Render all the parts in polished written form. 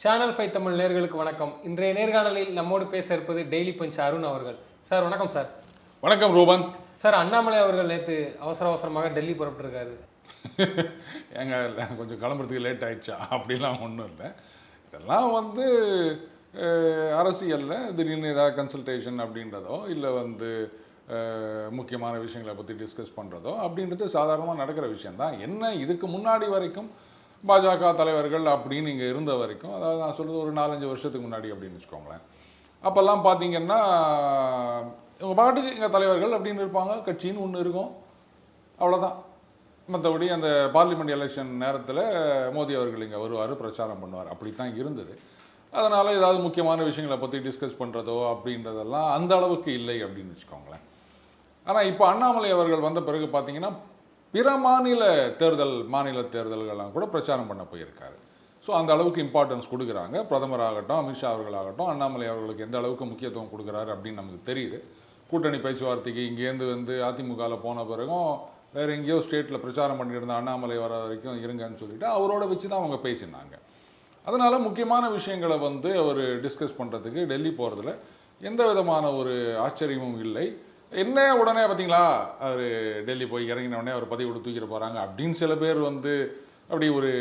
Channel 5 Tamil நேர்களுக்கு வணக்கம். இன்றைய நேர்காணலில் நம்மோடு பேச இருப்பது டெய்லி பஞ்ச் அருண் அவர்கள். சார் வணக்கம் சார். வணக்கம் ரூபன். சார், அண்ணாமலை அவர்கள் நேற்று அவசரமாக டெல்லி புறப்பட்டுருக்காரு. ஏங்க கொஞ்சம் கிளம்புறதுக்கு லேட் ஆயிடுச்சா? அப்படிலாம் ஒன்றும் இல்லை. இதெல்லாம் அரசியலில் திடீர்னு ஏதாவது கன்சல்டேஷன் அப்படின்றதோ இல்லை முக்கியமான விஷயங்களை பற்றி டிஸ்கஸ் பண்ணுறதோ அப்படின்றது சாதாரணமாக நடக்கிற விஷயந்தான். என்ன இதுக்கு முன்னாடி வரைக்கும் பாஜக தலைவர்கள் அப்படின்னு இங்கே இருந்த வரைக்கும், அதாவது நான் சொல்கிறது ஒரு 4-5 வருஷத்துக்கு முன்னாடி அப்படின்னு வச்சுக்கோங்களேன், அப்போல்லாம் பார்த்தீங்கன்னா இவங்க பாட்டுக்கு எங்கள் தலைவர்கள் அப்படின்னு இருப்பாங்க, கட்சின்னு ஒன்று இருக்கும், அவ்வளோதான். மற்றபடி அந்த பார்லிமெண்ட் எலெக்ஷன் நேரத்தில் மோடி அவர்கள் இங்கே வருவார், பிரச்சாரம் பண்ணுவார், அப்படி தான் இருந்தது. அதனால் ஏதாவது முக்கியமான விஷயங்களை பற்றி டிஸ்கஸ் பண்ணுறதோ அப்படின்றதெல்லாம் அந்த அளவுக்கு இல்லை அப்படின்னு வச்சுக்கோங்களேன். ஆனால் இப்போ அண்ணாமலை அவர்கள் வந்த பிறகு பார்த்தீங்கன்னா பிற மாநில தேர்தல்கள்லாம் கூட பிரச்சாரம் பண்ண போயிருக்காரு. ஸோ அந்த அளவுக்கு இம்பார்ட்டன்ஸ் கொடுக்குறாங்க. பிரதமராகட்டும், அமித்ஷா அவர்களாகட்டும், அண்ணாமலை அவர்களுக்கு எந்த அளவுக்கு முக்கியத்துவம் கொடுக்குறாரு அப்படின்னு நமக்கு தெரியுது. கூட்டணி பேச்சுவார்த்தைக்கு இங்கேருந்து அதிமுகவில் போன பிறகும் வேறு எங்கேயோ ஸ்டேட்டில் பிரச்சாரம் பண்ணிட்டு இருந்த அண்ணாமலை வர வரைக்கும் இருங்கன்னு சொல்லிட்டு அவரோட வச்சு தான் அவங்க பேசினாங்க. அதனால் முக்கியமான விஷயங்களை அவர் டிஸ்கஸ் பண்ணுறதுக்கு டெல்லி போகிறதுல எந்த விதமான ஒரு ஆச்சரியமும் இல்லை. என்ன உடனே பார்த்தீங்களா அவர் டெல்லி போய் இறங்கினவுடனே அவர் பதவி கொடுத்து தூக்கிட்டு போகிறாங்க அப்படின்னு சில பேர் அப்படி ஒரு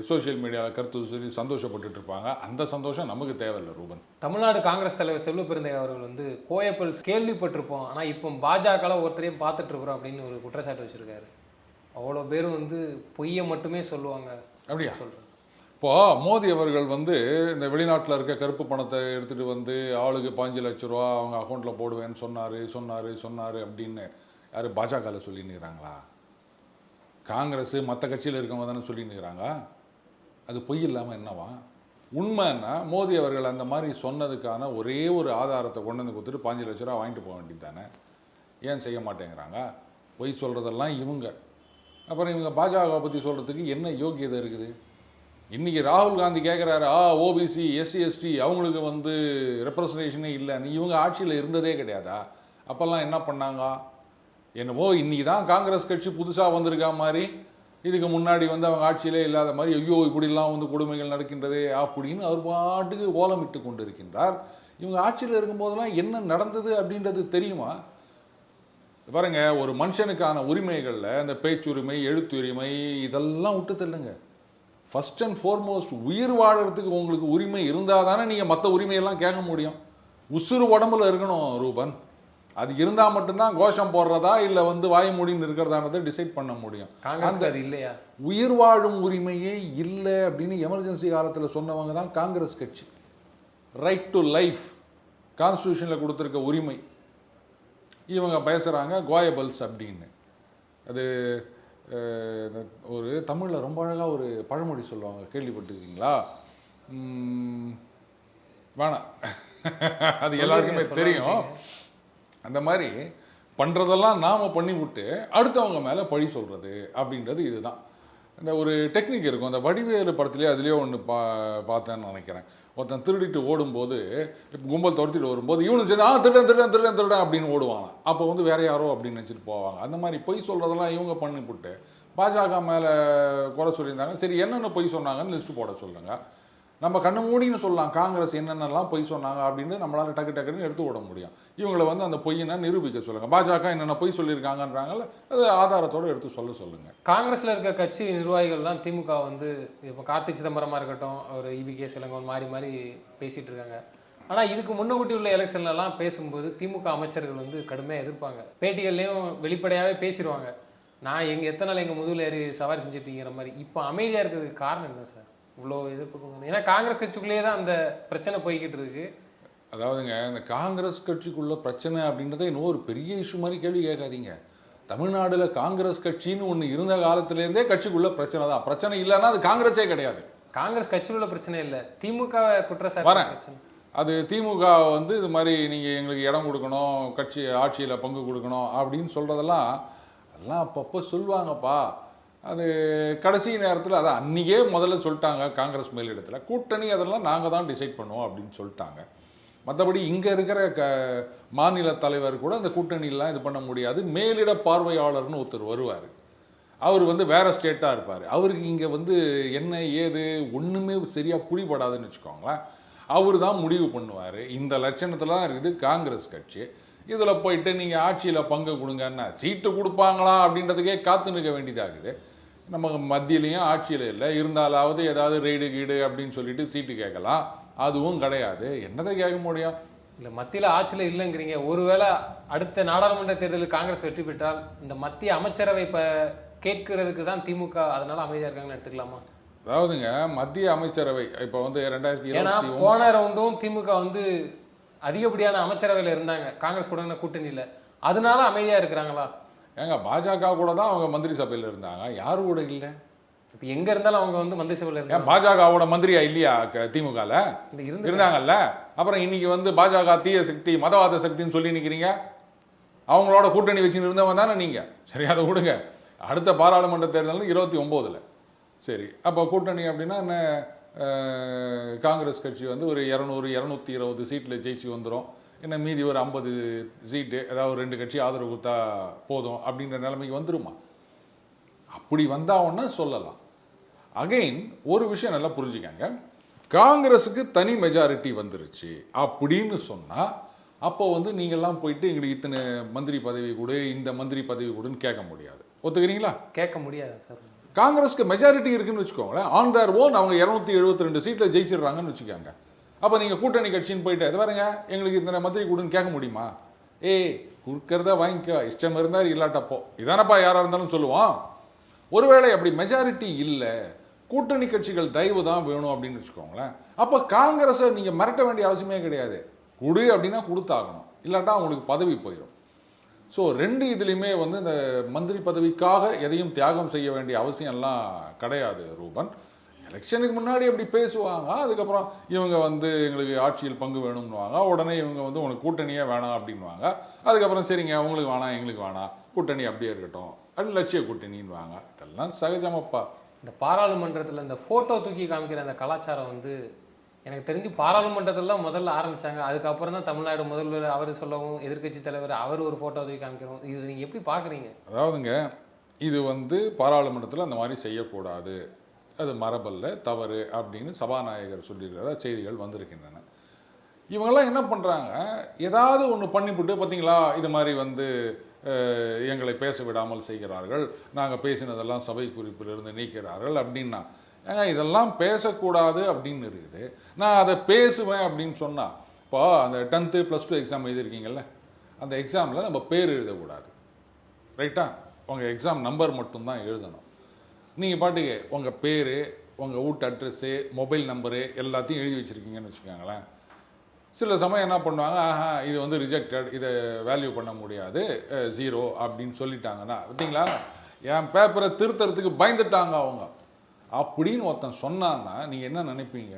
சோஷியல் மீடியாவில் கருத்து சொல்லி சந்தோஷப்பட்டுட்டு இருப்பாங்க. அந்த சந்தோஷம் நமக்கு தேவையில்லை ரூபன். தமிழ்நாடு காங்கிரஸ் தலைவர் செல்வ பெருந்தை அவர்கள் கோயப்பல் கேள்விப்பட்டிருப்போம், ஆனால் இப்போ பாஜகவில் ஒருத்தரையும் பார்த்துட்டு இருக்கிறோம் அப்படின்னு ஒரு குற்றச்சாட்டு வச்சுருக்காரு. அவ்வளோ பேரும் பொய்யை மட்டுமே சொல்லுவாங்க அப்படியா சொல்கிறேன். இப்போது மோடி அவர்கள் இந்த வெளிநாட்டில் இருக்க கருப்பு பணத்தை எடுத்துகிட்டு ஆளுக்கு 5 லட்ச ரூபா அவங்க அக்கௌண்ட்டில் போடுவேன்னு சொன்னார் அப்படின்னு யார் பாஜகவில் சொல்லின்னுக்கிறாங்களா? காங்கிரஸ் மற்ற கட்சியில் இருக்கவங்க தானே சொல்லின்னுக்கிறாங்க. அது பொய் இல்லாமல் என்னவா? உண்மைன்னா மோடி அவர்கள் அந்த மாதிரி சொன்னதுக்கான ஒரே ஒரு ஆதாரத்தை கொண்டு வந்து கொடுத்துட்டு 5 லட்ச ரூபா வாங்கிட்டு போக வேண்டியது தானே. ஏன் செய்ய மாட்டேங்கிறாங்க? பொய் சொல்கிறதெல்லாம் இவங்க. அப்புறம் இவங்க பாஜகவை பற்றி சொல்கிறதுக்கு என்ன யோக்கியதை இருக்குது? இன்றைக்கி ராகுல் காந்தி கேட்குறாரு, ஓபிசி எஸ்சி எஸ்டி அவங்களுக்கு ரெப்ரசன்டேஷனே இல்லைன்னு. இவங்க ஆட்சியில் இருந்ததே கிடையாதா? அப்போல்லாம் என்ன பண்ணாங்க? என்னவோ இன்றைக்கி தான் காங்கிரஸ் கட்சி புதுசாக வந்திருக்கா மாதிரி, இதுக்கு முன்னாடி அவங்க ஆட்சியிலே இல்லாத மாதிரி ஐயோ இப்படிலாம் கொடுமைகள் நடக்கின்றதே அப்படின்னு அவர் பாட்டுக்கு ஓலமிட்டு கொண்டு இருக்கின்றார். இவங்க ஆட்சியில் இருக்கும்போதெல்லாம் என்ன நடந்தது அப்படின்றது தெரியுமா? பாருங்க, ஒரு மனுஷனுக்கான உரிமைகளில் இந்த பேச்சுரிமை, எழுத்துரிமை இதெல்லாம் விட்டு தள்ளுங்க. ஃபஸ்ட் அண்ட் ஃபார்மோஸ்ட் உயிர் வாழறதுக்கு உங்களுக்கு உரிமை இருந்தால் தானே நீங்கள் மற்ற உரிமையெல்லாம் கேட்க முடியும். உசுறு உடம்புல இருக்கணும் ரூபன். அது இருந்தால் மட்டும்தான் கோஷம் போடுறதா இல்லை வாய் மூடின்னு இருக்கிறதானதை டிசைட் பண்ண முடியும். அது இல்லையா? உயிர் வாழும் உரிமையே இல்லை அப்படின்னு எமர்ஜென்சி காலத்தில் சொன்னவங்க தான் காங்கிரஸ் கட்சி. ரைட் டு லைஃப் கான்ஸ்டியூஷனில் கொடுத்துருக்க உரிமை. இவங்க பேசுகிறாங்க கோயபல்ஸ் அப்படின்னு. அது ஒரு தமிழில் ரொம்ப அழகாக ஒரு பழமொழி சொல்லுவாங்க, கேள்விப்பட்டிருக்கீங்களா? வேணாம், அது எல்லாருக்குமே தெரியும். அந்த மாதிரி பண்ணுறதெல்லாம் நாம் பண்ணிவிட்டு அடுத்தவங்க மேலே பழி சொல்கிறது அப்படின்றது இதுதான். இந்த ஒரு டெக்னிக் இருக்கும். அந்த வடிவேலு படத்துலேயே அதுலேயே ஒன்று பார்த்தேன்னு நினைக்கிறேன். ஒருத்தன் திருடிட்டு ஓடும்போது, இப்போ கும்பல் துரத்திட்டு வரும்போது இவனு சேர்ந்து திருடன் அப்படின்னு ஓடுவாங்க. அப்போ வேற யாரோ அப்படின்னு நினச்சிட்டு போவாங்க. அந்த மாதிரி பொய் சொல்கிறதெல்லாம் இவங்க பண்ணிவிட்டு பாஜக மேலே குறை சொல்லியிருந்தாங்க. சரி, என்னென்ன பொய் சொன்னாங்கன்னு லிஸ்ட்டு போட சொல்லுங்கள். நம்ம கண்ணு மூடின்னு சொல்லலாம் காங்கிரஸ் என்னென்னலாம் பொய் சொன்னாங்க அப்படின்னு நம்மளால் டக்குன்னு எடுத்து விட முடியும். இவங்களை அந்த பொய்யினை நிரூபிக்க சொல்லுங்கள். பாஜக என்னென்ன பொய் சொல்லியிருக்காங்கன்றாங்கல்ல, அது ஆதாரத்தோடு எடுத்து சொல்லுங்கள். காங்கிரஸில் இருக்க கட்சி நிர்வாகிகள்லாம் திமுக இப்போ கார்த்தி சிதம்பரமாக இருக்கட்டும், அவர் இவிகே இளங்கோவன் மாறி பேசிகிட்டு இருக்காங்க. ஆனால் இதுக்கு முன்னக்கூட்டி உள்ள எலெக்ஷன்லலாம் பேசும்போது திமுக அமைச்சர்கள் கடுமையாக எதிர்ப்பாங்க. பேட்டிகள்லேயும் வெளிப்படையாகவே பேசிடுவாங்க, நான் எத்தனை நாள் எங்கள் முதுகில் ஏறி சவாரி செஞ்சுட்டீங்கிற மாதிரி. இப்போ அமைதியாக இருக்கிறதுக்கு காரணம் என்ன சார்? இவ்வளோ எதிர்ப்பு. ஏன்னா காங்கிரஸ் கட்சிக்குள்ளேயே தான் அந்த பிரச்சனை போய்கிட்டு இருக்கு. அதாவதுங்க, இந்த காங்கிரஸ் கட்சிக்குள்ள பிரச்சனை அப்படின்றத இன்னும் ஒரு பெரிய இஷ்யூ மாதிரி கேள்வி கேட்காதீங்க. தமிழ்நாடுல காங்கிரஸ் கட்சின்னு ஒன்று இருந்த காலத்திலேருந்தே கட்சிக்குள்ள பிரச்சனை தான். பிரச்சனை இல்லைன்னா அது காங்கிரஸே கிடையாது. காங்கிரஸ் கட்சிக்குள்ள பிரச்சனை இல்லை, திமுக குற்றச்சாட்டு வரேன். அது திமுக இது மாதிரி நீங்கள் எங்களுக்கு இடம் கொடுக்கணும், கட்சி ஆட்சியில் பங்கு கொடுக்கணும் அப்படின்னு சொல்கிறதெல்லாம் அதெல்லாம் அப்பப்போ சொல்லுவாங்கப்பா. அது கடைசி நேரத்தில் அதை அன்றைக்கே முதல்ல சொல்லிட்டாங்க காங்கிரஸ் மேலிடத்தில், கூட்டணி அதெல்லாம் நாங்கள் தான் டிசைட் பண்ணுவோம் அப்படின்னு சொல்லிட்டாங்க. மற்றபடி இங்கே இருக்கிற மாநில தலைவர் கூட அந்த கூட்டணியெலாம் இது பண்ண முடியாது, மேலிட பார்வையாளர்னு ஒருத்தர் வருவார். அவர் வந்து வேற ஸ்டேட்டாக இருப்பார். அவருக்கு இங்கே வந்து என்ன ஏது ஒன்றுமே சரியாக புரிபடாதுன்னு வச்சுக்கோங்களேன். அவர் தான் முடிவு பண்ணுவார். இந்த லட்சணத்தில் தான் இருக்குது காங்கிரஸ் கட்சி. இதில் போயிட்டு நீங்கள் ஆட்சியில் பங்கு கொடுங்கன்னா சீட்டு கொடுப்பாங்களா அப்படின்றதுக்கே காத்து நிற்க வேண்டியதாகுது. நம்ம மத்தியிலையும் ஆட்சியில் இல்லை, இருந்தாலாவது ஏதாவது ரெய்டு கீடு அப்படின்னு சொல்லிட்டு சீட்டு கேட்கலாம். அதுவும் கிடையாது. என்னதை கேட்க முடியும்? இல்லை மத்தியில் ஆட்சியில் இல்லைங்கிறீங்க. ஒருவேளை அடுத்த நாடாளுமன்ற தேர்தலில் காங்கிரஸ் வெற்றி பெற்றால் இந்த மத்திய அமைச்சரவை இப்போ கேட்கறதுக்கு தான் திமுக அதனால அமைதியாக இருக்காங்கன்னு எடுத்துக்கலாமா? அதாவதுங்க மத்திய அமைச்சரவை இப்போ வந்து ஏன்னா 2021 போன ரவுண்டும் திமுக வந்து அதிகப்படியான அமைச்சரவையில் இருந்தாங்க காங்கிரஸ் கூட கூட்டணியில், அதனால அமைதியாக இருக்கிறாங்களா? ஏங்க பாஜக கூட தான் அவங்க மந்திரி சபையில் இருந்தாங்க, யாரு கூட இல்லை. இப்போ எங்கே இருந்தாலும் அவங்க வந்து மந்திரி சபையில் ஏன் இருந்தாங்க. பாஜகவோட மந்திரியா இல்லையா திமுகல இருந்து இருந்தாங்கல்ல? அப்புறம் இன்னைக்கு வந்து பாஜக தீய சக்தி மதவாத சக்தின்னு சொல்லி நிற்கிறீங்க. அவங்களோட கூட்டணி வச்சு இருந்தவங்க தானே நீங்கள். சரி, அதை விடுங்க. அடுத்த பாராளுமன்ற தேர்தல் 29ல். சரி, அப்போ கூட்டணி அப்படின்னா என்ன? காங்கிரஸ் கட்சி வந்து ஒரு 200-220 சீட்டில் ஜெயிச்சு வந்துடும். என்ன மீதி ஒரு 50 சீட்டு ஏதாவது 2 கட்சி ஆதரவு கொடுத்தா போதும் அப்படின்ற நிலைமைக்கு வந்துருமா? அப்படி வந்தாங்கன்னா சொல்லலாம். அகைன் ஒரு விஷயம் நல்லா புரிஞ்சுக்கங்க. காங்கிரஸுக்கு தனி மெஜாரிட்டி வந்துருச்சு அப்படின்னு சொன்னால் அப்போ வந்து நீங்கள்லாம் போயிட்டு எங்களுக்கு இத்தனை மந்திரி பதவி கொடு, இந்த மந்திரி பதவி கொடுன்னு கேட்க முடியாது. ஒத்துக்கிறீங்களா? கேட்க முடியாது சார். காங்கிரஸ்க்கு மெஜாரிட்டி இருக்குன்னு வச்சுக்கோங்களேன். ஆன் தேர் ஓன் அவங்க 272 சீட்டில் ஜெயிச்சிடுறாங்கன்னு வச்சுக்கோங்க. அப்போ நீங்கள் கூட்டணி கட்சின்னு போயிட்டு அது பாருங்க எங்களுக்கு இந்த மந்திரி கொடுன்னு கேட்க முடியுமா? கொடுக்கறத வாங்கிக்க, இஷ்டம் இருந்தால் இல்லாட்டப்போ இதானப்பா யாராக இருந்தாலும் சொல்லுவான். ஒருவேளை அப்படி மெஜாரிட்டி இல்லை, கூட்டணி கட்சிகள் தயவு தான் வேணும் அப்படின்னு வச்சுக்கோங்களேன். அப்போ காங்கிரஸை நீங்கள் மிரட்ட வேண்டிய அவசியமே கிடையாது. கொடு அப்படின்னா கொடுத்தாகணும், இல்லாட்டா அவங்களுக்கு பதவி போயிடும். ஸோ 2 இதுலேயுமே வந்து இந்த மந்திரி பதவிக்காக எதையும் தியாகம் செய்ய வேண்டிய அவசியம்லாம் கிடையாது ரூபன். எலெக்ஷனுக்கு முன்னாடி அப்படி பேசுவாங்க, அதுக்கப்புறம் இவங்க வந்து எங்களுக்கு ஆட்சியில் பங்கு வேணும்னுவாங்க, உடனே இவங்க வந்து உனக்கு கூட்டணியே வேணாம் அப்படின்வாங்க. அதுக்கப்புறம் சரிங்க உங்களுக்கு வேணாம் எங்களுக்கு வேணாம், கூட்டணி அப்படியே இருக்கட்டும், அது லட்சிய கூட்டணின்வாங்க. இதெல்லாம் சகஜமப்பா. இந்த பாராளுமன்றத்தில் இந்த ஃபோட்டோ தூக்கி காமிக்கிற அந்த கலாச்சாரம் வந்து எனக்கு தெரிஞ்சு பாராளுமன்றத்தில் தான் முதல்ல ஆரம்பித்தாங்க. அதுக்கப்புறம் தான் தமிழ்நாடு முதல்வர் அவர் சொல்லவும், எதிர்க்கட்சி தலைவர் அவர் ஒரு ஃபோட்டோ தூக்கி காமிக்கிறோம். இது நீங்கள் எப்படி பார்க்குறீங்க? அதாவதுங்க இது வந்து பாராளுமன்றத்தில் அந்த மாதிரி செய்யக்கூடாது, அது மரபல்ல, தவறு அப்படின்னு சபாநாயகர் சொல்லியிருக்கிறதா செய்திகள் வந்திருக்கின்றன. இவங்கெல்லாம் என்ன பண்ணுறாங்க, ஏதாவது ஒன்று பண்ணிவிட்டு பார்த்தீங்களா இது மாதிரி வந்து எங்களை பேச விடாமல் செய்கிறார்கள், நாங்கள் பேசினதெல்லாம் சபை குறிப்பிலிருந்து நீக்கிறார்கள் அப்படின்னா, ஏங்க இதெல்லாம் பேசக்கூடாது அப்படின்னு இருக்குது. நான் அதை பேசுவேன் அப்படின்னு சொன்னால், இப்போ அந்த 10th +2 எக்ஸாம் எழுதியிருக்கீங்கல்ல, அந்த எக்ஸாமில் நம்ம பேர் எழுதக்கூடாது, ரைட்டா? உங்கள் எக்ஸாம் நம்பர் மட்டும்தான் எழுதணும். நீங்கள் பாட்டுக்கு உங்கள் பேர், உங்கள் வீட்டு அட்ரெஸ்ஸு, மொபைல் நம்பரு எல்லாத்தையும் எழுதி வச்சுருக்கீங்கன்னு வச்சுக்கோங்களேன். சில சமயம் என்ன பண்ணுவாங்க, இது வந்து ரிஜெக்டட், இதை வேல்யூ பண்ண முடியாது, 0 அப்படின்னு சொல்லிட்டாங்கன்னா, பார்த்தீங்களா என் பேப்பரை திருத்தறதுக்கு பயந்துட்டாங்க அவங்க அப்படின்னு ஒருத்தன் சொன்னான்னா நீங்கள் என்ன நினைப்பீங்க?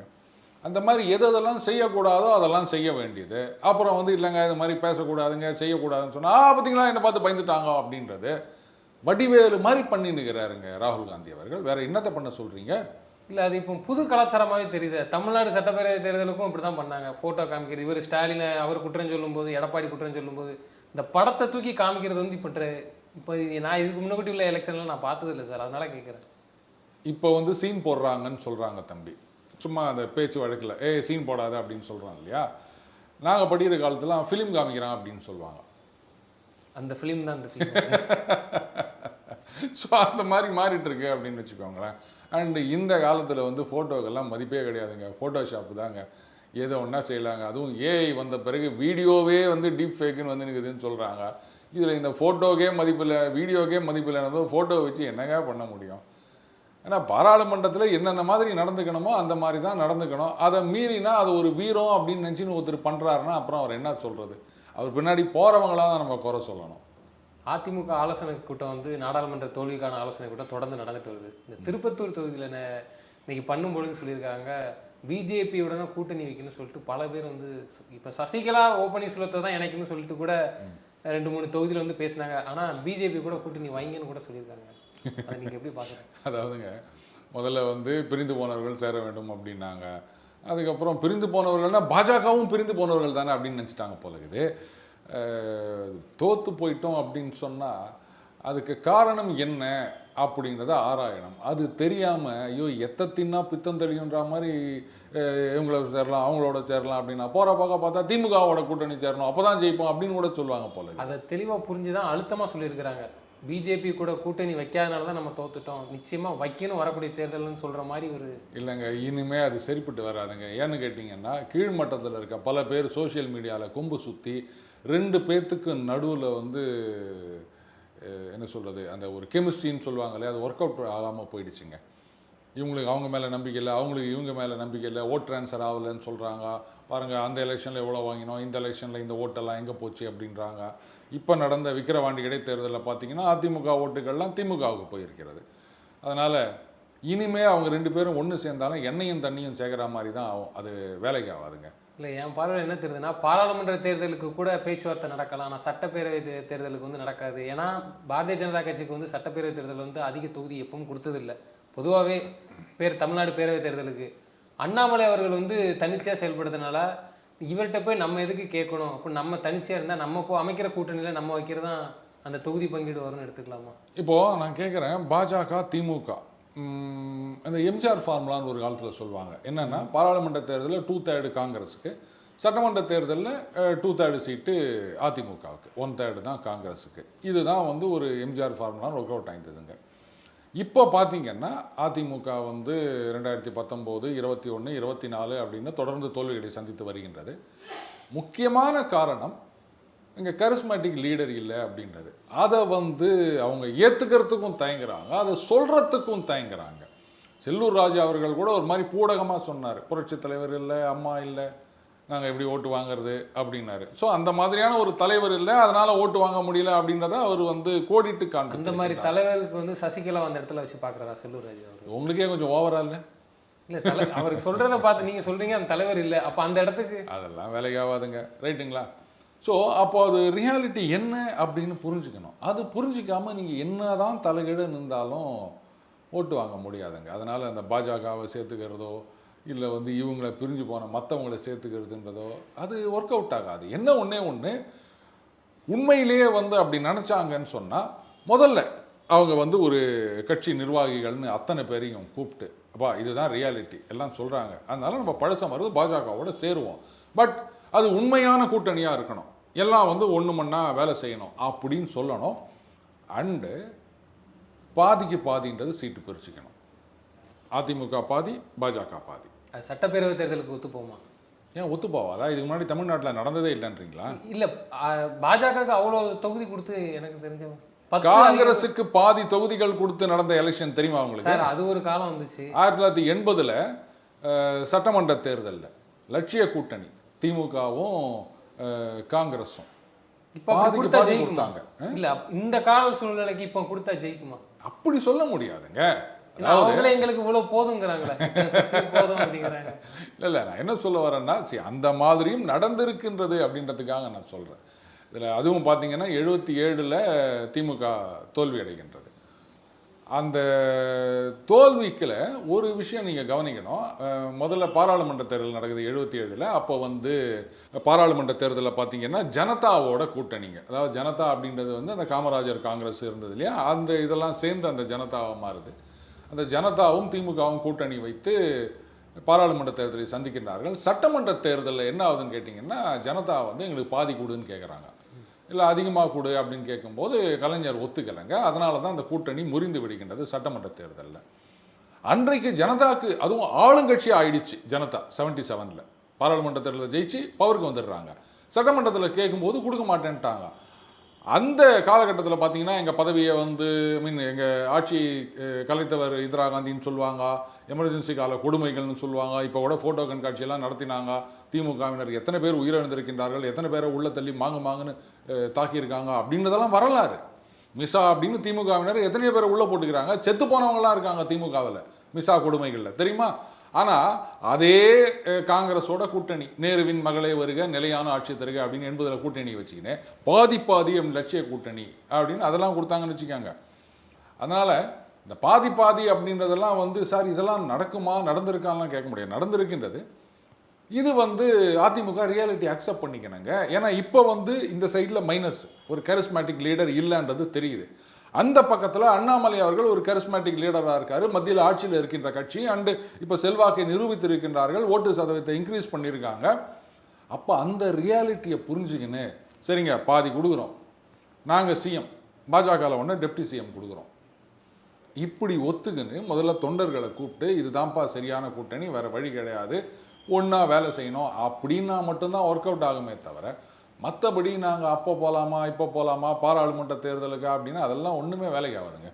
அந்த மாதிரி எதெல்லாம் செய்யக்கூடாதோ அதெல்லாம் செய்ய வேண்டியது. அப்புறம் வந்து இல்லைங்க இது மாதிரி பேசக்கூடாதுங்க செய்யக்கூடாதுன்னு சொன்னால் பார்த்தீங்களா என்னை பார்த்து பயந்துட்டாங்க அப்படின்றது வடிவேலு மாதிரி பண்ணின்னுக்கிறாருங்க ராகுல் காந்தி அவர்கள். வேற என்னத்தை பண்ண சொல்கிறீங்க? இல்லை அது இப்போ புது கலாச்சாரமாகவே தெரியுது. தமிழ்நாடு சட்டப்பேரவை தேர்தலுக்கும் இப்படி தான் பண்ணாங்க. ஃபோட்டோ காமிக்கிறது, இவர் ஸ்டாலினை அவர் குற்றம் சொல்லும்போது, எடப்பாடி குற்றம் சொல்லும்போது இந்த படத்தை தூக்கி காமிக்கிறது வந்து இப்போ நான் இதுக்கு முன்னாடி உள்ள எலெக்ஷனில் நான் பார்த்ததில்லை சார், அதனால கேட்குறேன். இப்போ வந்து சீன் போடுறாங்கன்னு சொல்கிறாங்க தம்பி, சும்மா அந்த பேச்சு வழக்கில் சீன் போடாத அப்படின்னு சொல்கிறாங்க இல்லையா? நாங்கள் படிக்கிற காலத்தில் ஃபிலிம் காமிக்கிறான் அப்படின்னு சொல்லுவாங்க. அந்த ஃபிலிம் தான் அந்த ஃபிலிம். ஸோ அந்த மாதிரி மாறிட்டு இருக்கு அப்படின்னு வச்சுக்கோங்களேன். அண்டு இந்த காலத்தில் வந்து ஃபோட்டோக்கெல்லாம் மதிப்பே கிடையாதுங்க, ஃபோட்டோஷாப்பு தாங்க, ஏதோ ஒன்றா செய்யலாங்க. அதுவும் ஏஐ வந்த பிறகு வீடியோவே வந்து டீப் ஃபேக்குன்னு வந்து நிற்குதுன்னு சொல்கிறாங்க. இதில் இந்த ஃபோட்டோக்கே மதிப்பில்லை, வீடியோக்கே மதிப்பில்லைன்னு ஃபோட்டோவை வச்சு என்னங்க பண்ண முடியும்? ஏன்னா பாராளுமன்றத்தில் என்னென்ன மாதிரி நடந்துக்கணுமோ அந்த மாதிரி தான் நடந்துக்கணும். அதை மீறினா அது ஒரு வீரம் அப்படின்னு நினச்சின்னு ஒருத்தர் பண்ணுறாருன்னா அப்புறம் அவர் என்ன சொல்கிறது? அவர் பின்னாடி போகிறவங்களாம் தான் நம்ம குறை சொல்லணும். அதிமுக ஆலோசனை கூட்டம் வந்து நாடாளுமன்ற தோல்விக்கான ஆலோசனை கூட்டம் தொடர்ந்து நடந்துட்டு வருது. இந்த திருப்பத்தூர் தொகுதியில் இன்னைக்கு பண்ணும்பொழுது சொல்லியிருக்காங்க, பிஜேபியுடனே கூட்டணி வைக்கணும்னு சொல்லிட்டு பல பேர் வந்து இப்போ சசிகலா ஓபனீஸ்வரத்தை தான் இணைக்கணும்னு சொல்லிட்டு கூட 2-3 தொகுதியில் வந்து பேசினாங்க. ஆனால் பிஜேபி கூட கூட்டணி வைங்கன்னு கூட சொல்லியிருக்காங்க. அதை நீங்கள் எப்படி பார்க்குறீங்க? அதாவதுங்க முதல்ல வந்து பிரிந்து போனவர்கள் சேர வேண்டும் அப்படின்னாங்க. அதுக்கப்புறம் பிரிந்து போனவர்கள்னால் பாஜகவும் பிரிந்து போனவர்கள் தானே அப்படின்னு நினச்சிட்டாங்க போல இருக்குது. தோற்று போயிட்டோம் அப்படின்னு சொன்னால் அதுக்கு காரணம் என்ன அப்படிங்கிறத ஆராயணும். அது தெரியாமல் ஐயோ எத்த தின்னா பித்தம் தெளியுன்ற மாதிரி இவங்கள சேரலாம் அவங்களோட சேரலாம் அப்படின்னா போகிற பக்கம் பார்த்தா திமுகவோட கூட்டணி சேரணும் அப்போ தான் ஜெயிப்போம் அப்படின்னு கூட சொல்லுவாங்க போல. அதை தெளிவாக புரிஞ்சு தான் அழுத்தமாக சொல்லியிருக்கிறாங்க. பிஜேபி கூட கூட்டணி வைக்காதனால தான் நம்ம தோத்துட்டோம், நிச்சயமாக வைக்கணும் வரக்கூடிய தேர்தல்னு சொல்கிற மாதிரி ஒரு இல்லைங்க. இனிமே அது சரிப்பட்டு வராதுங்க. ஏன்னு கேட்டிங்கன்னா கீழ்மட்டத்தில் இருக்க பல பேர் சோஷியல் மீடியாவில் கொம்பு சுற்றி 2 பேர்த்துக்கு நடுவில் வந்து என்ன சொல்கிறது அந்த ஒரு கெமிஸ்ட்ரின்னு சொல்லுவாங்களே அது ஒர்க் அவுட் ஆகாமல் போயிடுச்சுங்க. இவங்களுக்கு அவங்க மேலே நம்பிக்கை இல்லை, அவங்களுக்கு இவங்க மேலே நம்பிக்கை இல்லை, ஓட் ட்ரான்ஸ்ஃபர் ஆகலைன்னு சொல்கிறாங்க. பாருங்கள் அந்த எலெக்ஷனில் எவ்வளோ வாங்கினோம், இந்த எலெக்ஷனில் இந்த ஓட்டெல்லாம் எங்கே போச்சு அப்படின்றாங்க. இப்போ நடந்த விக்கிரவாண்டி இடைத்தேர்தலில் பார்த்தீங்கன்னா அதிமுக ஓட்டுகள்லாம் திமுகவுக்கு போயிருக்கிறது. அதனால் இனிமே அவங்க 2 பேரும் ஒன்று சேர்ந்தாலும் எண்ணெயும் தண்ணியும் சேர்க்குற மாதிரி தான் ஆகும், அது வேலைக்கு ஆகாதுங்க. இல்லை என் பார்வையில் என்ன தெரியுதுன்னா பாராளுமன்ற தேர்தலுக்கு கூட பேச்சுவார்த்தை நடக்கலாம், ஆனால் சட்டப்பேரவை தேர்தலுக்கு வந்து நடக்காது. ஏன்னா பாரதிய ஜனதா கட்சிக்கு வந்து சட்டப்பேரவை தேர்தல் வந்து அதிக தொகுதி எப்பவும் கொடுத்ததில்லை. பொதுவாகவே தமிழ்நாடு பேரவை தேர்தலுக்கு அண்ணாமலை அவர்கள் வந்து தனிச்சையாக செயல்படுறதுனால இவர்கிட்ட போய் நம்ம எதுக்கு கேட்கணும், அப்போ நம்ம தனிச்சையாக இருந்தால் நம்ம அமைக்கிற கூட்டணியில் நம்ம வைக்கிறது தான் அந்த தொகுதி பங்கீடு வரும்னு எடுத்துக்கலாமா? இப்போது நான் கேட்குறேன், பாஜக திமுக அந்த எம்ஜிஆர் ஃபார்முலான்னு ஒரு காலத்தில் சொல்லுவாங்க. என்னென்னா பாராளுமன்ற தேர்தலில் 2/3 காங்கிரஸுக்கு, சட்டமன்ற தேர்தலில் 2/3 சீட்டு அதிமுகவுக்கு, 1/3 தான் காங்கிரஸுக்கு. இதுதான் வந்து ஒரு எம்ஜிஆர் ஃபார்முலான்னு ஒர்க் அவுட் ஆகிடுதுங்க. இப்போ பார்த்தீங்கன்னா அதிமுக வந்து 2019, 21, 24 அப்படின்னு தொடர்ந்து தோல்விகளை சந்தித்து வருகின்றது. முக்கியமான காரணம் இங்கே கரிஸ்மேட்டிக் லீடர் இல்லை அப்படின்றது. அதை வந்து அவங்க ஏற்றுக்கிறதுக்கும் தயங்குறாங்க, அதை சொல்கிறதுக்கும் தயங்குறாங்க. செல்லூர் ராஜு அவர்கள் கூட ஒரு மாதிரி பூடகமாக சொன்னார், புரட்சி தலைவர் இல்லை, அம்மா இல்லை, நாங்கள் எப்படி ஓட்டு வாங்குறது அப்படின்னாரு. ஸோ அந்த மாதிரியான ஒரு தலைவர் இல்லை, அதனால் ஓட்டு வாங்க முடியல அப்படின்றத அவர் வந்து கோடிட்டு காண்பு. அந்த மாதிரி தலைவருக்கு வந்து சசிகலா அந்த இடத்துல வச்சு பார்க்குறாரா செல்லூர் ராஜு அவர்? உங்களுக்கே கொஞ்சம் ஓவரா இல்லை? இல்லை அவர் சொல்கிறத பார்த்து நீங்கள் சொல்கிறீங்க அந்த தலைவர் இல்லை, அப்போ அந்த இடத்துக்கு அதெல்லாம் வேலைக்காகாதுங்க, ரைட்டுங்களா? ஸோ அப்போ அது ரியாலிட்டி என்ன அப்படின்னு புரிஞ்சுக்கணும். அது புரிஞ்சிக்காமல் நீங்கள் என்ன தான் தலைகீழ நின்றாலும் ஓட்டு வாங்க முடியாதுங்க. அதனால் அந்த பாஜகவை சேர்த்துக்கிறதோ இல்லை வந்து இவங்களை பிரிஞ்சு போன மற்றவங்களை சேர்த்துக்கிறதுன்றதோ அது ஒர்க் அவுட் ஆகாது. என்ன ஒன்று உண்மையிலேயே வந்து அப்படி நினச்சாங்கன்னு சொன்னால் முதல்ல அவங்க வந்து ஒரு கட்சி நிர்வாகிகள்னு அத்தனை பேரையும் கூப்பிட்டு அப்பா இதுதான் ரியாலிட்டி எல்லாம் சொல்கிறாங்க, அதனால நம்ம பழச மருந்து பாஜகவோட சேருவோம், பட் அது உண்மையான கூட்டணியாக இருக்கணும், எல்லாம் வந்து ஒன்று மண்ணா வேலை செய்யணும் அப்படின்னு சொல்லணும். அண்டு பாதிக்கு பாதின்றது சீட்டு பிரிச்சுக்கணும். அதிமுக பாதி, பாஜக பாதி. அது சட்டப்பேரவை தேர்தலுக்கு ஒத்து போமா? ஏன் ஒத்து போவாதா? இதுக்கு முன்னாடி தமிழ்நாட்டில் நடந்ததே இல்லைன்றீங்களா? இல்லை பாஜகவுக்கு அவ்வளோ தொகுதி கொடுத்து எனக்கு தெரிஞ்ச காங்கிரஸுக்கு பாதி தொகுதிகள் கொடுத்து நடந்த எலெக்ஷன் தெரியுமா உங்களுக்கு? அது ஒரு காலம் வந்துச்சு 1980 சட்டமன்ற தேர்தலில் லட்சிய கூட்டணி திமுகவும் காங்கிரஸும் இப்போ கொடுத்தா ஜெயிக்குமாங்க? இல்லை இந்த கால சூழ்நிலைக்கு இப்போ கொடுத்தா ஜெயிக்குமா? அப்படி சொல்ல முடியாதுங்க. அவங்களே எங்களுக்கு இவ்வளோ போதுங்கிறாங்களே, போதும் அப்படிங்கிறாங்க. இல்லை நான் என்ன சொல்ல வரேன்னா அந்த மாதிரியும் நடந்திருக்கின்றது அப்படின்றதுக்காக நான் சொல்கிறேன். இதில் அதுவும் பார்த்தீங்கன்னா 77 திமுக தோல்வி அடைகின்றது. அந்த தோல்விக்கில் ஒரு விஷயம் நீங்கள் கவனிக்கணும். முதல்ல பாராளுமன்ற தேர்தல் நடக்குது 77. அப்போ வந்து பாராளுமன்ற தேர்தலில் பார்த்தீங்கன்னா ஜனதாவோட கூட்டணிங்க, அதாவது ஜனதா அப்படின்றது வந்து அந்த காமராஜர் காங்கிரஸ் இருந்தது இல்லையா, அந்த இதெல்லாம் சேர்ந்து அந்த ஜனதாவை மாறுது. அந்த ஜனதாவும் திமுகவும் கூட்டணி வைத்து பாராளுமன்ற தேர்தலை சந்திக்கின்றார்கள். சட்டமன்ற தேர்தலில் என்ன ஆகுதுன்னு கேட்டிங்கன்னா ஜனதா வந்து எங்களுக்கு பாதி கொடுன்னு கேட்குறாங்க, இல்லை அதிகமாக கொடு அப்படின்னு கேட்கும்போது கலைஞர் ஒத்துக்கலைங்க. அதனால தான் அந்த கூட்டணி முறிந்து விடுகின்றது சட்டமன்ற தேர்தலில். அன்றைக்கு ஜனதாக்கு அதுவும் ஆளுங்கட்சி ஆயிடுச்சு. ஜனதா 77 பாராளுமன்ற தேர்தலில் ஜெயிச்சு பவருக்கு வந்துடுறாங்க. சட்டமன்றத்தில் கேட்கும்போது கொடுக்க மாட்டேன்ட்டாங்க. அந்த காலகட்டத்தில் பார்த்தீங்கன்னா எங்கள் பதவியை வந்து எங்கள் ஆட்சி கலைத்தவர் இந்திரா காந்தின்னு சொல்லுவாங்க, எமர்ஜென்சி கால கொடுமைகள்னு சொல்லுவாங்க. இப்போ கூட ஃபோட்டோ கண்காட்சியெல்லாம் நடத்தினாங்க. திமுகவினர் எத்தனை பேர் உயிரிழந்திருக்கின்றார்கள், எத்தனை பேரை உள்ள தள்ளி மாங்குன்னு தாக்கியிருக்காங்க அப்படின்றதெல்லாம் வரலாறு. மிசா அப்படின்னு திமுகவினர் எத்தனையோ பேரை உள்ளே போட்டுக்கிறாங்க, செத்து போனவங்களாம் இருக்காங்க திமுகவில் மிசா கொடுமைகளில், தெரியுமா? ஆனால் அதே காங்கிரஸோட கூட்டணி, நேருவின் மகளே வருக, நிலையான ஆட்சி தருக அப்படின்னு 80 கூட்டணி வச்சுக்கினேன் பாதி லட்சிய கூட்டணி அப்படின்னு அதெல்லாம் கொடுத்தாங்கன்னு வச்சுக்காங்க. அதனால் இந்த பாதி அப்படின்றதெல்லாம் வந்து சார் இதெல்லாம் நடக்குமா, நடந்திருக்கான்லாம் கேட்க முடியாது, நடந்திருக்கின்றது. இது வந்து அதிமுக ரியாலிட்டி அக்செப்ட் பண்ணிக்கணுங்க. ஏன்னா இப்போ வந்து இந்த சைடில் மைனஸ், ஒரு கரிஸ்மேட்டிக் லீடர் இல்லைன்றது தெரியுது. அந்த பக்கத்தில் அண்ணாமலை அவர்கள் ஒரு கரிஸ்மேட்டிக் லீடராக இருக்காரு, மத்தியில் ஆட்சியில் இருக்கின்ற கட்சி, அண்டு இப்போ செல்வாக்கை நிரூபித்திருக்கின்றார்கள், ஓட்டு சதவீதத்தை இன்க்ரீஸ் பண்ணியிருக்காங்க. அப்போ அந்த ரியாலிட்டியை புரிஞ்சுக்கின்னு சரிங்க பாதி கொடுக்குறோம், நாங்கள் சிஎம், பாஜகவில் ஒன்று டெப்டி சிஎம் கொடுக்குறோம், இப்படி ஒத்துக்குன்னு முதல்ல தொண்டர்களை கூப்பிட்டு இதுதான்ப்பா சரியான கூட்டணி, வேறு வழி கிடையாது, ஒன்றா வேலை செய்யணும் அப்படின்னா மட்டும்தான் ஒர்க் அவுட் ஆகுமே தவிர, மற்றபடி நாங்கள் அப்போ போகலாமா இப்போ போகலாமா பாராளுமன்ற தேர்தலுக்கு அப்படின்னா அதெல்லாம் ஒன்றுமே வேலைக்கு ஆகாதுங்க.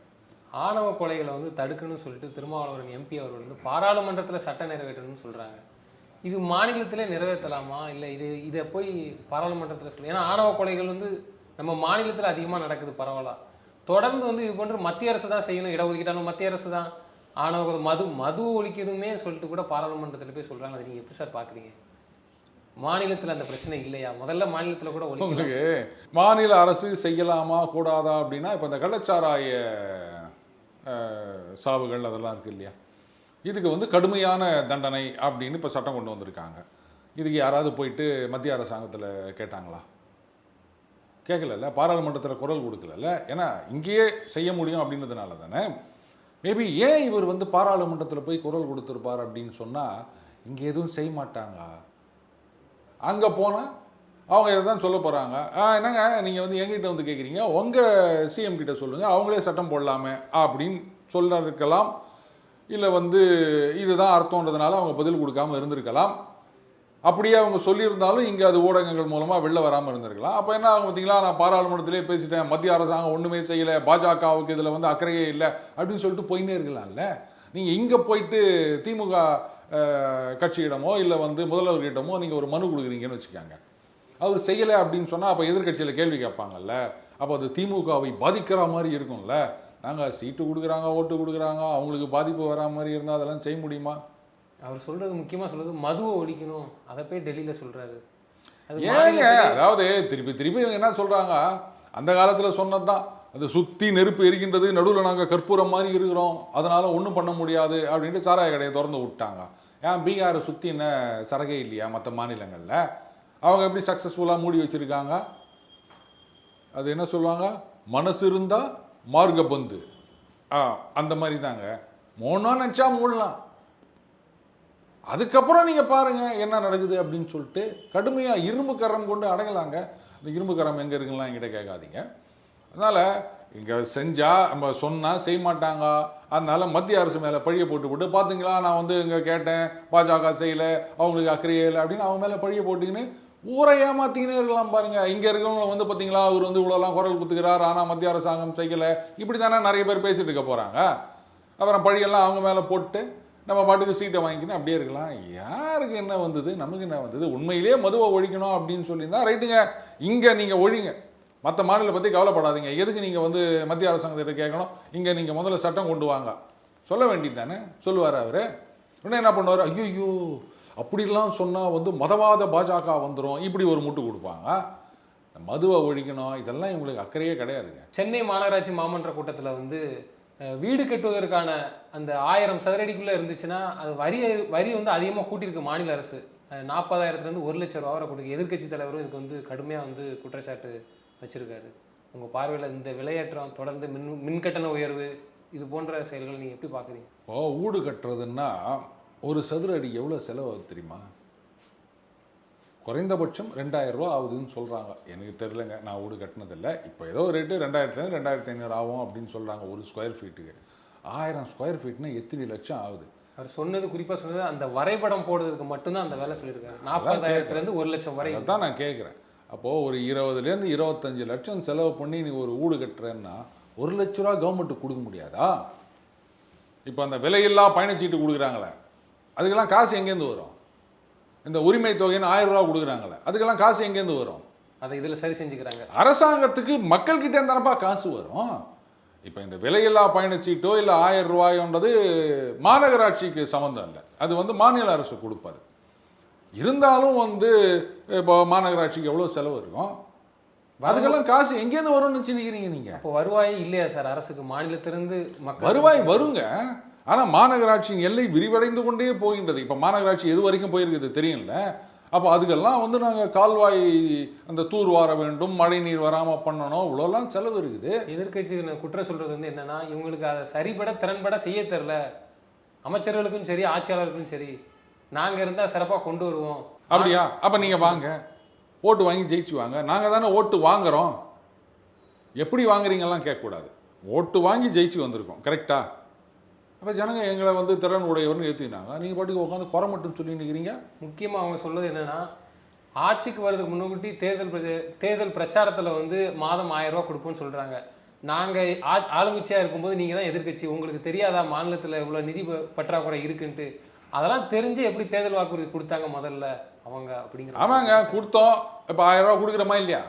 ஆணவ கொலைகளை வந்து தடுக்கணும்னு சொல்லிட்டு திருமாவளவன் எம்பி அவர்கள் வந்து பாராளுமன்றத்தில் சட்டம் நிறைவேற்றணும்னு சொல்கிறாங்க. இது மாநிலத்திலே நிறைவேற்றலாமா, இல்லை இதை போய் பாராளுமன்றத்தில் சொல்லி, ஏன்னா ஆணவ கொலைகள் வந்து நம்ம மாநிலத்தில் அதிகமாக நடக்குது பரவலாக, தொடர்ந்து வந்து இது போன்ற மத்திய அரசு தான் செய்யணும், இடஒதுக்கீட்டாலும் மத்திய அரசு தான், ஆணவ மது ஒழிக்கணுமே சொல்லிட்டு கூட பாராளுமன்றத்தில் போய் சொல்கிறாங்க. அதை நீங்கள் எப்படி சார் பார்க்குறீங்க? மாநிலத்தில் அந்த பிரச்சனை இல்லையா? முதல்ல மாநிலத்தில் கூட உங்களுக்கு மாநில அரசு செய்யலாமா கூடாதா அப்படின்னா, இப்போ இந்த கள்ளச்சாராய சாவுகள் அதெல்லாம் இருக்கு இல்லையா, இதுக்கு வந்து கடுமையான தண்டனை அப்படின்னு இப்போ சட்டம் கொண்டு வந்திருக்காங்க. இதுக்கு யாராவது போயிட்டு மத்திய அரசாங்கத்தில் கேட்டாங்களா? கேட்கல, பாராளுமன்றத்தில் குரல் கொடுக்கல. ஏன்னா இங்கேயே செய்ய முடியும் அப்படின்றதுனால தானே. மேபி ஏன் இவர் வந்து பாராளுமன்றத்தில் போய் குரல் கொடுத்துருப்பார் அப்படின்னு சொன்னால், இங்கே எதுவும் செய்ய மாட்டாங்க, அங்கே போனால் அவங்க இதை தான் சொல்ல போகிறாங்க, என்னங்க நீங்கள் வந்து எங்கிட்ட வந்து கேட்குறீங்க, உங்கள் சிஎம் கிட்ட சொல்லுங்கள், அவங்களே சட்டம் போடலாமே அப்படின்னு சொல்ல இருக்கலாம். இல்லை வந்து இதுதான் அர்த்தம்ன்றதுனால அவங்க பதில் கொடுக்காமல் இருந்திருக்கலாம். அப்படியே அவங்க சொல்லியிருந்தாலும் இங்கே அது ஊடகங்கள் மூலமாக வெளில வராமல் இருந்திருக்கலாம். அப்போ என்ன ஆகும் பார்த்தீங்களா, நான் பாராளுமன்றத்திலே பேசிட்டேன், மத்திய அரசாங்கம் ஒன்றுமே செய்யலை, பாஜகவுக்கு இதில் வந்து அக்கறையே இல்லை அப்படின்னு சொல்லிட்டு போயின்னே இருக்கலாம்ல. நீங்கள் இங்கே போயிட்டு திமுக கட்சியிடமோ இல்லை வந்து முதல்வர்கிட்டமோ நீங்கள் ஒரு மனு கொடுக்குறீங்கன்னு வச்சுக்காங்க, அவர் செய்யலை அப்படின்னு சொன்னால் அப்போ எதிர்கட்சியில் கேள்வி கேட்பாங்கல்ல, அப்போ அது திமுகவை பாதிக்கிற மாதிரி இருக்கும்ல. நாங்கள் சீட்டு கொடுக்குறாங்க, ஓட்டு கொடுக்குறாங்க, அவங்களுக்கு பாதிப்பு வரா மாதிரி இருந்தால் அதெல்லாம் செய்ய முடியுமா? அவர் சொல்கிறது முக்கியமாக சொல்கிறது மதுவை ஒழிக்கணும், அதை போய் டெல்லியில் சொல்கிறாரு. ஏங்க அதாவது திருப்பி திருப்பி இவங்க என்ன சொல்கிறாங்க, அந்த காலத்தில் சொன்னது தான், அது சுற்றி நெருப்பு எரிக்கின்றது, நடுவில் நாங்கள் கற்பூரம் மாதிரி இருக்கிறோம், அதனால் ஒன்றும் பண்ண முடியாது அப்படின்ட்டு சாராய கடையை திறந்து விட்டாங்க. ஏன் பீகாரை சுற்றி என்ன சரகே இல்லையா மற்ற மாநிலங்களில்? அவங்க எப்படி சக்ஸஸ்ஃபுல்லாக மூடி வச்சுருக்காங்க? அது என்ன சொல்லுவாங்க, மனசு இருந்தால் மார்க்க பந்து, அந்த மாதிரி தாங்க. மூணா நினச்சா மூடலாம், அதுக்கப்புறம் நீங்கள் பாருங்கள் என்ன நடக்குது அப்படின்னு சொல்லிட்டு கடுமையாக இரும்பு கரம் கொண்டு அடங்கலாங்க. இந்த இரும்பு கரம் எங்கே இருக்குலாம் என்கிட்ட கேட்காதீங்க. அதனால் இங்கே செஞ்சால் நம்ம சொன்னால் செய்ய மாட்டாங்க, அதனால மத்திய அரசு மேலே பழியை போட்டு பார்த்தீங்களா நான் வந்து இங்கே கேட்டேன் பாஜக செய்யலை, அவங்களுக்கு அக்கறையே இல்லை அப்படின்னு அவங்க மேலே பழியை போட்டுக்கின்னு ஊரை ஏமாத்திக்கினே இருக்கலாம் பாருங்கள். இங்கே இருக்கவங்க வந்து பார்த்தீங்களா அவர் வந்து இவ்வளோலாம் குரல் கொடுத்துக்கிறார், ஆனால் மத்திய அரசாங்கம் செய்யலை, இப்படி தானே நிறைய பேர் பேசிகிட்டு இருக்க போகிறாங்க. அப்புறம் பழியெல்லாம் அவங்க மேலே போட்டு நம்ம பாட்டுக்கு சீட்டை வாங்கிக்கின்னு அப்படியே இருக்கலாம். யாருக்கு என்ன வந்தது, நமக்கு என்ன வந்தது? உண்மையிலேயே மதுவை ஒழிக்கணும் அப்படின்னு சொல்லியிருந்தா ரைட்டுங்க, இங்கே நீங்கள் ஒழிங்க, மற்ற மாநிலத்தை பற்றி கவலைப்படாதீங்க, எதுக்கு நீங்கள் வந்து மத்திய அரசாங்கத்திட்ட கேட்கணும், இங்கே நீங்கள் முதல்ல சட்டம் கொண்டு வாங்க சொல்ல வேண்டியது தானே. சொல்லுவார் அவர். இன்னும் என்ன பண்ணுவார், ஐயோ அப்படிலாம் சொன்னால் வந்து மதவாத பாஜக வந்துடும், இப்படி ஒரு முட்டு கொடுப்பாங்க. மதுவை ஒழிக்கணும் இதெல்லாம் இவங்களுக்கு அக்கறையே கிடையாதுங்க. சென்னை மாநகராட்சி மாமன்ற கூட்டத்தில் வந்து வீடு கட்டுவதற்கான அந்த 1000 சதுரடிக்குள்ளே இருந்துச்சுன்னா அது வரி வந்து அதிகமாக கூட்டியிருக்கு மாநில அரசு. 40,000 1 லட்சம் ரூபா வரை கொடுக்கு. எதிர்க்கட்சி தலைவரும் இதுக்கு வந்து கடுமையாக வந்து குற்றச்சாட்டு வச்சுருக்காரு. உங்கள் பார்வையில் இந்த விலையேற்றம், தொடர்ந்து மின்கட்டண உயர்வு, இது போன்ற செயல்களை நீங்கள் எப்படி பார்க்குறீங்க? இப்போ வீடு கட்டுறதுன்னா ஒரு சதுர அடி எவ்வளோ செலவு தெரியுமா? குறைந்தபட்சம் 2000 ரூபா ஆகுதுன்னு சொல்கிறாங்க. எனக்கு தெரிலங்க, நான் வீடு கட்டினதில்லை. இப்போ ஏதோ ரேட்டு 2000 2500 ஆகும் அப்படின்னு சொல்கிறாங்க ஒரு ஸ்கொயர் ஃபீட்டுக்கு. 1000 ஸ்கொயர் ஃபீட்னா எத்தனை லட்சம் ஆகுது? அவர் சொன்னது, குறிப்பாக சொன்னது அந்த வரைபடம் போடுறதுக்கு மட்டும்தான் அந்த வேலை சொல்லியிருக்காரு. 40,000 1 லட்சம் வரை. தான் நான் கேட்குறேன். அப்போது ஒரு 20 25 லட்சம் செலவு பண்ணி நீ ஒரு வீடு கட்டுறேன்னா 1 லட்ச ரூபா கவர்மெண்ட்டுக்கு கொடுக்க முடியாதா? இப்போ அந்த விலையில்லா பயணச்சீட்டு கொடுக்குறாங்களே, அதுக்கெல்லாம் காசு எங்கேருந்து வரும்? இந்த உரிமை தொகைன்னு 1000 ரூபா கொடுக்குறாங்களே, அதுக்கெல்லாம் காசு எங்கேருந்து வரும்? அதை இதில் சரி செஞ்சுக்கிறாங்க. அரசாங்கத்துக்கு மக்கள்கிட்ட இருந்தானப்பா காசு வரும். இப்போ இந்த விலையில்லா பயணச்சீட்டோ இல்லை 1000 ரூபாயோன்றது மாநகராட்சிக்கு சம்மந்தம் இல்லை, அது வந்து மாநில அரசு கொடுப்பாரு. இருந்தாலும் வந்து இப்போ மாநகராட்சிக்கு எவ்வளோ செலவு இருக்கும், அதுக்கெல்லாம் காசு எங்கேருந்து வரும்னு நினைக்கிறீங்க நீங்கள்? இப்போ வருவாயே இல்லையா சார் அரசுக்கு? மாநிலத்திலிருந்து வருவாய் வருங்க, ஆனால் மாநகராட்சியின் எல்லை விரிவடைந்து கொண்டே போகின்றது. இப்போ மாநகராட்சி எது வரைக்கும் போயிருக்குது தெரியும்ல, அப்போ அதுக்கெல்லாம் வந்து நாங்கள் கால்வாய் அந்த தூர் வார வேண்டும், மழை நீர் வராமல் பண்ணணும், இவ்வளோலாம் செலவு இருக்குது. எதிர்க்கட்சி குற்றம் சொல்றது வந்து என்னன்னா, இவங்களுக்கு அதை சரிபட திறன்பட செய்ய தெரில. அமைச்சர்களுக்கும் சரி ஆட்சியாளருக்கும் சரி, நாங்கள் இருந்தால் சிறப்பாக கொண்டு வருவோம். அப்படியா? அப்போ நீங்கள் வாங்க, ஓட்டு வாங்கி ஜெயிச்சு வாங்க. நாங்கள் தானே ஓட்டு வாங்குறோம். எப்படி வாங்குறீங்கலாம் கேட்கக்கூடாது. ஓட்டு வாங்கி ஜெயிச்சு வந்திருக்கோம், கரெக்டா? அப்போ ஜனங்க எங்களை வந்து திறன் உடையவர்னு ஏற்றினாங்க. நீங்கள் பாட்டுக்கு உட்காந்து குறை மட்டும் சொல்லி நிற்கிறீங்க. முக்கியமாக அவங்க சொல்றது என்னன்னா, ஆட்சிக்கு வர்றதுக்கு முன்னுக்கூட்டி தேர்தல் பிரச்சாரத்தில் வந்து மாதம் 1000 ரூபா கொடுப்போம்னு சொல்கிறாங்க. நாங்கள் ஆளுங்கட்சியாக இருக்கும்போது நீங்கள் தான் எதிர்க்கட்சி, உங்களுக்கு தெரியாதா மாநிலத்தில் இவ்வளோ நிதி பற்றாக்குறை இருக்குன்ட்டு? அதெல்லாம் தெரிஞ்சு எப்படி தேர்தல் வாக்குறுதி கொடுத்தாங்க முதல்ல அவங்க அப்படிங்கிற? ஆமாங்க, கொடுத்தோம். இப்போ 1000 ரூபா கொடுக்குறோமா இல்லையா?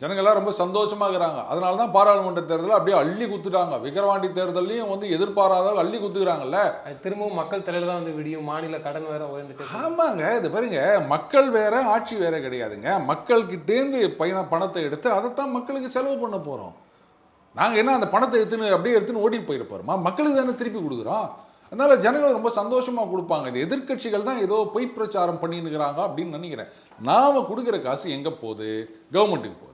ஜனங்கள்லாம் ரொம்ப சந்தோஷமாக இருக்கிறாங்க. அதனால தான் பாராளுமன்ற தேர்தலில் அப்படியே அள்ளி குத்துட்டாங்க. விக்கிரவாண்டி தேர்தலையும் வந்து எதிர்பாராத அள்ளி குத்துக்கிறாங்கல்ல. அது திரும்பவும் மக்கள் தலையில் தான் வந்து விடியும். மாநில கடன் வேற உயர்ந்துட்டு. ஆமாங்க, இது பாருங்க, மக்கள் வேற ஆட்சி வேற கிடையாதுங்க. மக்கள்கிட்டேருந்து பணத்தை எடுத்து அதைத்தான் மக்களுக்கு செலவு பண்ண போகிறோம். நாங்கள் என்ன அந்த பணத்தை எடுத்துன்னு ஓட்டிட்டு போயிட போகிறோமா? மக்களுக்கு தானே திருப்பி கொடுக்குறோம். அதனால ஜனங்கள் ரொம்ப சந்தோஷமாக கொடுப்பாங்க. இது எதிர்க்கட்சிகள் தான் ஏதோ பொய் பிரச்சாரம் பண்ணின்னுக்கிறாங்க அப்படின்னு நினைக்கிறேன். நாம் கொடுக்குற காசு எங்கே போகுது? கவர்மெண்ட்டுக்கு போகுது.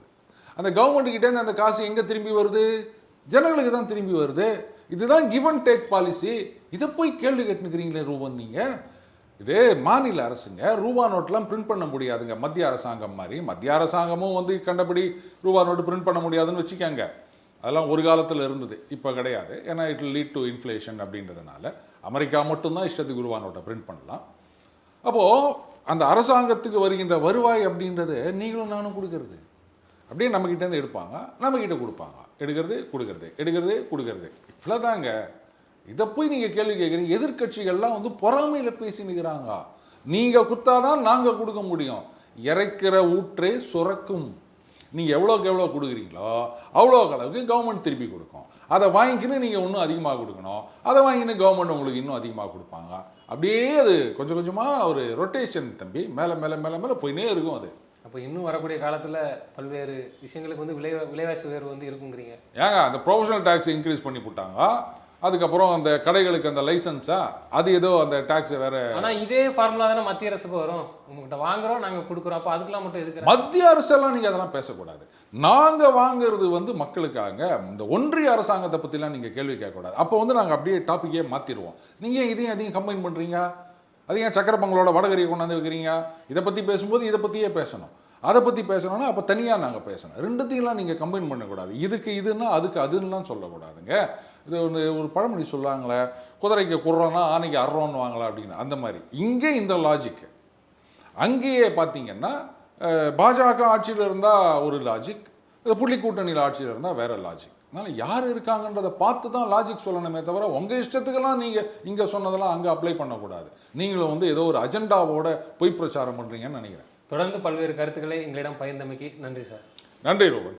அந்த கவர்மெண்ட்டுக்கிட்டேருந்து அந்த காசு எங்கே திரும்பி வருது? ஜனங்களுக்கு தான் திரும்பி வருது. இதுதான் கிவ் அண்ட் டேக் பாலிசி. இதை போய் கேள்வி கேட்டுக்கிறீங்களே ரூபன் நீங்கள். இதே மாநில அரசுங்க ரூபா நோட்லாம் பிரிண்ட் பண்ண முடியாதுங்க. மத்திய அரசாங்கம் மாதிரி மத்திய அரசாங்கமும் வந்து கண்டபடி ரூபா நோட்டு பிரிண்ட் பண்ண முடியாதுன்னு வச்சுக்கோங்க. அதெல்லாம் ஒரு காலத்தில் இருந்தது, இப்போ கிடையாது. ஏன்னா it will lead to inflation அப்படின்றதுனால அமெரிக்கா மட்டும்தான் இஷ்டத்துக்கு ரூபா நோட்டை பிரிண்ட் பண்ணலாம். அப்போது அந்த அரசாங்கத்துக்கு வருகின்ற வருவாய் அப்படின்றது நீங்களும் நானும் கொடுக்கறது. அப்படியே நம்மக்கிட்டேருந்து எடுப்பாங்க, நம்மக்கிட்ட கொடுப்பாங்க. எடுக்கிறது கொடுக்கறது, எடுக்கிறது கொடுக்கறது, இவ்வளோதாங்க. இதை போய் நீங்கள் கேள்வி கேட்குறீங்க. எதிர்க்கட்சிகள்லாம் வந்து பொறாமையில் பேசினுக்கிறாங்க. நீங்கள் கொடுத்தாதான் நாங்கள் கொடுக்க முடியும். இறைக்கிற ஊற்றே சுரக்கும். நீங்கள் எவ்வளோக்கு எவ்வளோ கொடுக்குறீங்களோ அவ்வளோக்கு அளவுக்கு கவர்மெண்ட் திருப்பி கொடுக்கும். அதை வாங்கிக்கின்னு நீங்கள் இன்னும் அதிகமாக கொடுக்கணும். அதை வாங்கின்னு கவர்மெண்ட் உங்களுக்கு இன்னும் அதிகமாக கொடுப்பாங்க. அப்படியே அது கொஞ்சம் கொஞ்சமாக ஒரு ரொட்டேஷன் தம்பி, மேலே மேலே மேலே மேலே போயினே இருக்கும். அது அப்போ இன்னும் வரக்கூடிய காலத்தில் பல்வேறு விஷயங்களுக்கு வந்து விலைவாசி உயர்வு வந்து இருக்குங்கிறீங்க. ஏங்க அந்த ப்ரொஃபஷனல் டேக்ஸ் இன்க்ரீஸ் பண்ணி போட்டாங்க. அதுக்கப்புறம் அந்த கடைகளுக்கு அந்த லைசன்ஸா அது ஏதோ அந்த டேக்ஸ் வேற. ஆனால் இதே ஃபார்முலா தானே மத்திய அரசுக்கு வரும். உங்கள்கிட்ட வாங்குறோம், நாங்கள் கொடுக்குறோம். அப்போ அதுக்கெல்லாம் மட்டும் எதுக்கு? மத்திய அரசெல்லாம் நீங்கள் அதெல்லாம் பேசக்கூடாது. நாங்கள் வாங்குறது வந்து மக்களுக்காக. இந்த ஒன்றிய அரசாங்கத்தை பற்றிலாம் நீங்கள் கேள்வி கேட்கக்கூடாது. அப்போ வந்து நாங்கள் அப்படியே டாப்பிக்கே மாற்றிடுவோம். நீங்கள் இதையும் அதையும் கம்பைன் பண்ணுறீங்க. அது ஏன் சக்கரை பொங்கலோட வடகரியை கொண்டாந்து வைக்கிறீங்க? இதை பற்றி பேசும்போது இதை பற்றியே பேசணும். அதை பற்றி பேசணும்னா அப்போ தனியாக நாங்கள் பேசணும். ரெண்டுத்தையும்லாம் நீங்கள் கம்பைன் பண்ணக்கூடாது. இதுக்கு இதுன்னா அதுக்கு அதுன்னெலாம் சொல்லக்கூடாதுங்க. இது ஒரு பழமொழி சொல்லுவாங்களே, குதிரைக்கு குர்றோன்னா ஆணைக்கு அறோன்னு வாங்களா அப்படின்னு. அந்த மாதிரி இங்கே இந்த லாஜிக்கு. அங்கேயே பார்த்தீங்கன்னா பாஜக ஆட்சியில் இருந்தால் ஒரு லாஜிக், புள்ளி கூட்டணியில் ஆட்சியில் இருந்தால் வேறு லாஜிக். அதனால் யார் இருக்காங்கன்றதை பார்த்து தான் லாஜிக் சொல்லணுமே தவிர உங்கள் இஷ்டத்துக்கெல்லாம் நீங்கள் இங்கே சொன்னதெல்லாம் அங்கே அப்ளை பண்ணக்கூடாது. நீங்களும் வந்து ஏதோ ஒரு அஜெண்டாவோட பொய் பிரச்சாரம் பண்ணுறீங்கன்னு நினைக்கிறேன். தொடர்ந்து பல்வேறு கருத்துக்களை எங்களிடம் பகிர்ந்தமைக்கு நன்றி சார். நன்றி ரூபன்.